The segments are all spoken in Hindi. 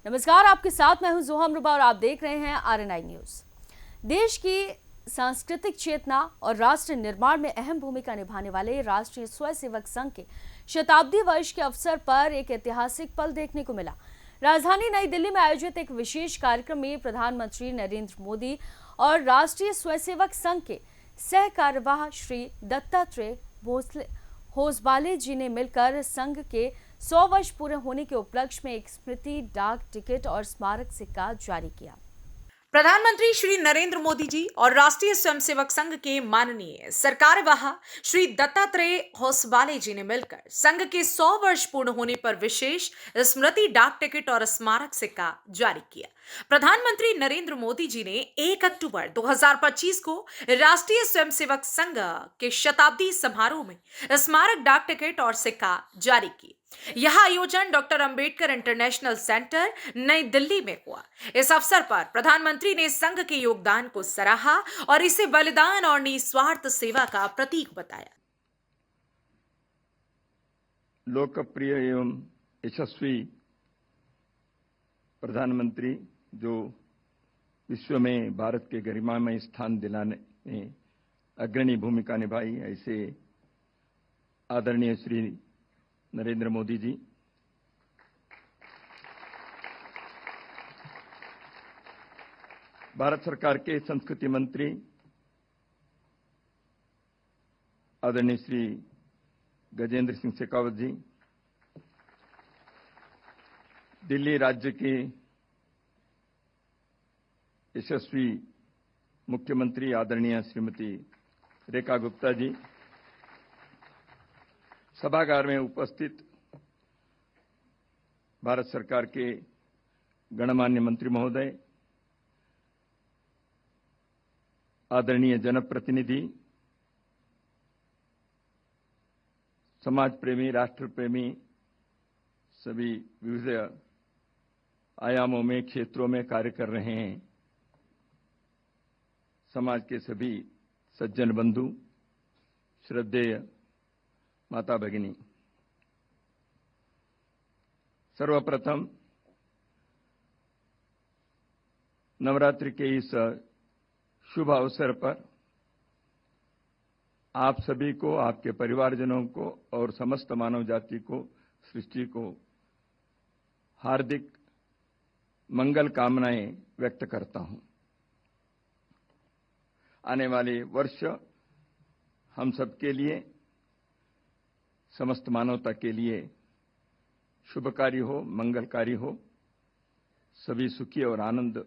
नमस्कार, आपके साथ मैं हूं जोहा अमरुबा और आप देख रहे हैं आरएनआई न्यूज। देश की सांस्कृतिक चेतना और राष्ट्र निर्माण में अहम भूमिका निभाने वाले राष्ट्रीय स्वयंसेवक संघ के शताब्दी वर्ष के अवसर पर एक ऐतिहासिक पल देखने को मिला। राजधानी नई दिल्ली में आयोजित एक विशेष कार्यक्रम में प्रधानमंत्री नरेंद्र मोदी और राष्ट्रीय स्वयंसेवक संघ के सह कार्यवाह श्री दत्तात्रेय होसबाले जी ने मिलकर संघ के 100 वर्ष पूरे होने के उपलक्ष्य में एक स्मृति डाक टिकट और स्मारक सिक्का जारी किया। प्रधानमंत्री श्री नरेंद्र मोदी जी और राष्ट्रीय स्वयंसेवक संघ के माननीय सरकारवाह श्री दत्तात्रेय होसबाले जी ने मिलकर संघ के 100 वर्ष पूर्ण होने पर विशेष स्मृति डाक टिकट और स्मारक सिक्का जारी किया। प्रधानमंत्री नरेंद्र मोदी जी ने 1 अक्टूबर 2025 को राष्ट्रीय स्वयंसेवक संघ के शताब्दी समारोह में स्मारक डाक टिकट और सिक्का जारी किए। यह आयोजन डॉक्टर अंबेडकर इंटरनेशनल सेंटर नई दिल्ली में हुआ। इस अवसर पर प्रधानमंत्री ने संघ के योगदान को सराहा और इसे बलिदान और निस्वार्थ सेवा का प्रतीक बताया। लोकप्रिय एवं यशस्वी प्रधानमंत्री जो विश्व में भारत के गरिमामय स्थान दिलाने में अग्रणी भूमिका निभाई, ऐसे आदरणीय श्री नरेंद्र मोदी जी, भारत सरकार के संस्कृति मंत्री आदरणीय श्री गजेंद्र सिंह शेखावत जी, दिल्ली राज्य के यशस्वी मुख्यमंत्री आदरणीय श्रीमती रेखा गुप्ता जी, सभागार में उपस्थित भारत सरकार के गणमान्य मंत्री महोदय, आदरणीय जनप्रतिनिधि, समाज प्रेमी, राष्ट्र प्रेमी, सभी विविध आयामों में, क्षेत्रों में कार्य कर रहे हैं, समाज के सभी सज्जन बंधु, श्रद्धेय माता भगिनी, सर्वप्रथम नवरात्रि के इस शुभ अवसर पर आप सभी को, आपके परिवारजनों को और समस्त मानव जाति को, सृष्टि को हार्दिक मंगल कामनाएं व्यक्त करता हूं। आने वाले वर्ष हम सबके लिए, समस्त मानवता के लिए शुभकारी हो, मंगलकारी हो, सभी सुखी और आनंद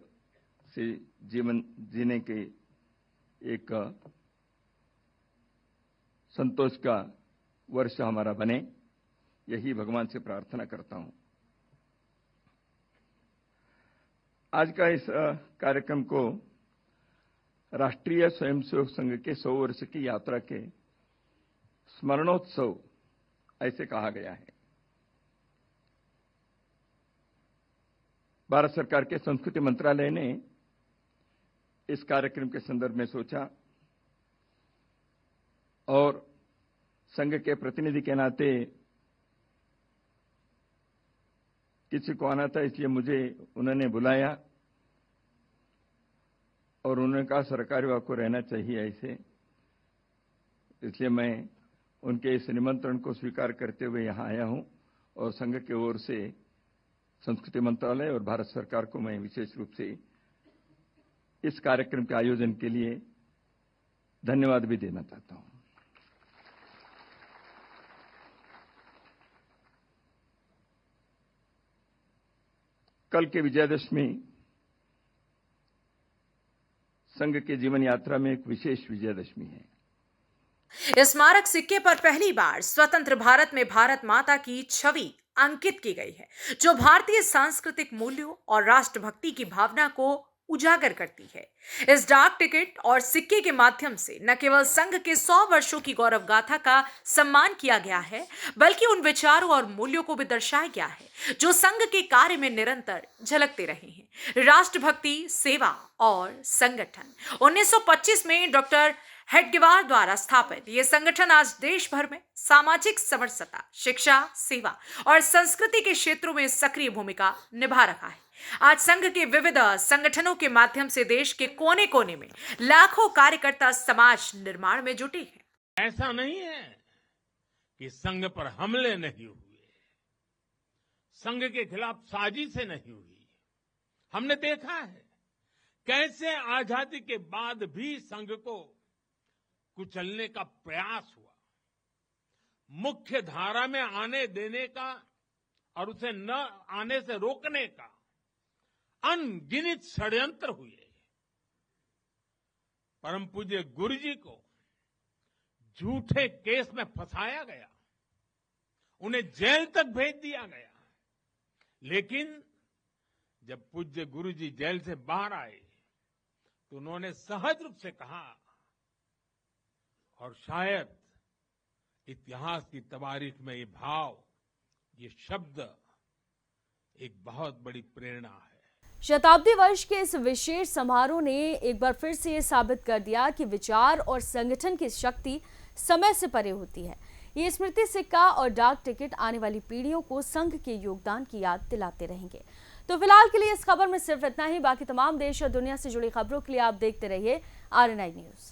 से जीवन जीने के एक संतोष का वर्ष हमारा बने, यही भगवान से प्रार्थना करता हूं। आज का इस कार्यक्रम को राष्ट्रीय स्वयंसेवक संघ के 100 वर्ष की यात्रा के स्मरणोत्सव ऐसे कहा गया है। भारत सरकार के संस्कृति मंत्रालय ने इस कार्यक्रम के संदर्भ में सोचा और संघ के प्रतिनिधि के नाते किसी को आना था, इसलिए मुझे उन्होंने बुलाया और उन्होंने कहा सरकारी वाह को रहना चाहिए ऐसे, इसलिए मैं उनके इस निमंत्रण को स्वीकार करते हुए यहां आया हूं और संघ की ओर से संस्कृति मंत्रालय और भारत सरकार को मैं विशेष रूप से इस कार्यक्रम के आयोजन के लिए धन्यवाद भी देना चाहता हूं। कल के विजयादशमी संघ के जीवन यात्रा में एक विशेष विजयादशमी है। इस स्मारक सिक्के पर पहली बार स्वतंत्र भारत में भारत माता की छवि अंकित की गई है, जो भारतीय सांस्कृतिक मूल्यों और राष्ट्रभक्ति की भावना को उजागर करती है। इस डाक टिकट और सिक्के के माध्यम से न केवल संघ के 100 वर्षों की गौरव गाथा का सम्मान किया गया है, बल्कि उन विचारों और मूल्यों को भी दर्शाया गया है जो संघ के कार्य में निरंतर झलकते रहे हैं। राष्ट्रभक्ति, सेवा और संगठन। 1925 में डॉक्टर हेडगेवार द्वारा स्थापित ये संगठन आज देश भर में सामाजिक समरसता, शिक्षा, सेवा और संस्कृति के क्षेत्रों में सक्रिय भूमिका निभा रहा है। आज संघ के विविध संगठनों के माध्यम से देश के कोने कोने में लाखों कार्यकर्ता समाज निर्माण में जुटे हैं। ऐसा नहीं है कि संघ पर हमले नहीं हुए, संघ के खिलाफ साजिशें नहीं हुई। हमने देखा है कैसे आजादी के बाद भी संघ को कुचलने का प्रयास हुआ, मुख्य धारा में आने देने का और उसे न आने से रोकने का अनगिनत षड्यंत्र हुए। परम पूज्य गुरु जी को झूठे केस में फंसाया गया, उन्हें जेल तक भेज दिया गया, लेकिन जब पूज्य गुरु जी जेल से बाहर आए तो उन्होंने सहज रूप से कहा, और शायद इतिहास की तवारीख में ये भाव, ये शब्द एक बहुत बड़ी प्रेरणा है। शताब्दी वर्ष के इस विशेष समारोह ने एक बार फिर से ये साबित कर दिया कि विचार और संगठन की शक्ति समय से परे होती है। ये स्मृति सिक्का और डाक टिकट आने वाली पीढ़ियों को संघ के योगदान की याद दिलाते रहेंगे। तो फिलहाल के लिए इस खबर में सिर्फ इतना ही। बाकी तमाम देश और दुनिया से जुड़ी खबरों के लिए आप देखते रहिए RNI न्यूज।